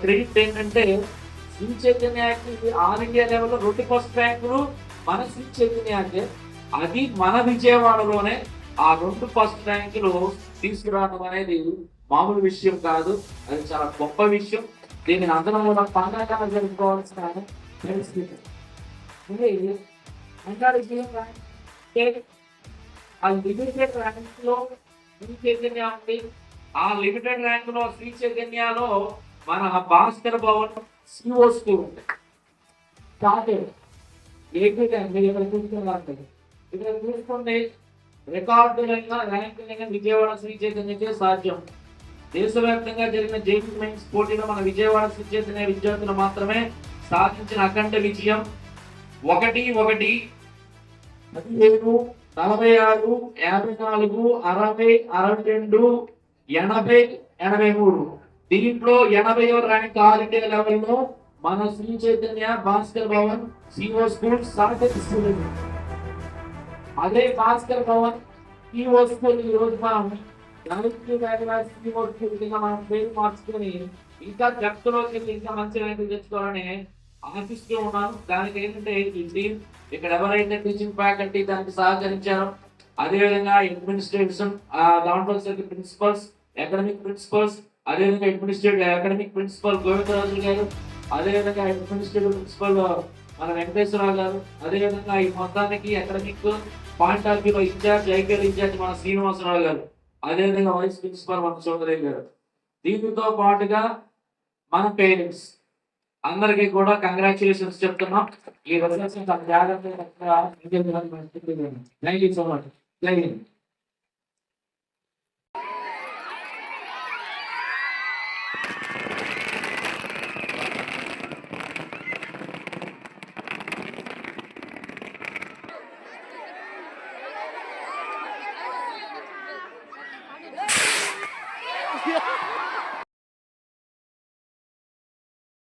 Credit ఏంటంటే Shri చైతన్యకి all India లెవెల్లో 2 first ర్యాంకులు మన శ్రీ చైతన్యకే. అది మన విజయవాడలోనే ఆ 2 ఫస్ట్ ర్యాంకులు తీసుకురావడం అనేది మామూలు విషయం కాదు. అది చాలా గొప్ప విషయం. దీనిని అందరం కూడా పండగగా జరుపుకోవాల్సిన పరిస్థితి. ఆ లిమిటెడ్ ర్యాంక్ లో శ్రీ చైతన్య ఉంది. ఆ లిమిటెడ్ ర్యాంక్ లో శ్రీ చైతన్యలో మన భాస్కర్ భవన్ సిఓ స్కూల్ ఇక్కడ చూసుకోండి, రికార్డులైన ర్యాంకులైన విజయవాడ శ్రీ చైతన్యకే సాధ్యం. దేశవ్యాప్తంగా జరిగిన జేఈఈ మెయిన్స్ పోటీలో మన విజయవాడ శ్రీ చైతన్య విద్యార్థులు మాత్రమే సాధించిన అఖండ విజయం 1-1, 17, 46, 54, 60, 62, 80, 83. దీంట్లో 80వ ర్యాంక్ ఆల్ ఇండియా లెవెల్లో మన శ్రీ చైతన్య భాస్కర్ భవన్ సిఓ స్కూల్ సాధిస్తుంది. అదే భాస్కర్ భవన్ సిఓ స్కూల్ ఈ రోజు మనం సిఓ స్కూల్ కింద మనం పేరు మార్చుకొని ఇంకా డెప్త్లోకి ఇంకా మంచి ర్యాంకులు తెచ్చుకోవాలని ఆశిస్తూ ఉన్నాను. దానికి ఏంటంటే ఈ టీం ఇక్కడ ఎవరైతే టీచింగ్ ఫ్యాకల్టీ దానికి సహకరించారో, అదేవిధంగా అడ్మినిస్ట్రేషన్ దాంట్లో ప్రిన్సిపల్స్, అకాడమిక్ ప్రిన్సిపల్స్, అదేవిధంగా అకాడమిక్ ప్రిన్సిపల్ గోవిందరాజు గారు, అదేవిధంగా అడ్మినిస్ట్రేటివ్ ప్రిన్సిపల్ మన వెంకటేశ్వరరావు గారు, అదేవిధంగా ఈ మొత్తానికి అకాడమిక్ పాయింట్ ఆఫ్ వ్యూలో ఇన్ఛార్జ్ ఐపీఎల్ ఇన్ఛార్జ్ మన శ్రీనివాసరావు గారు, అదేవిధంగా వైస్ ప్రిన్సిపల్ మన చౌదరి గారు, దీనితో పాటుగా మన పేరెంట్స్ అందరికీ కూడా కంగ్రాచులేషన్స్ చెప్తున్నాం. ఈ రిజల్ట్స్ జాగ్రత్తగా. Thank you so much. జై హింద్.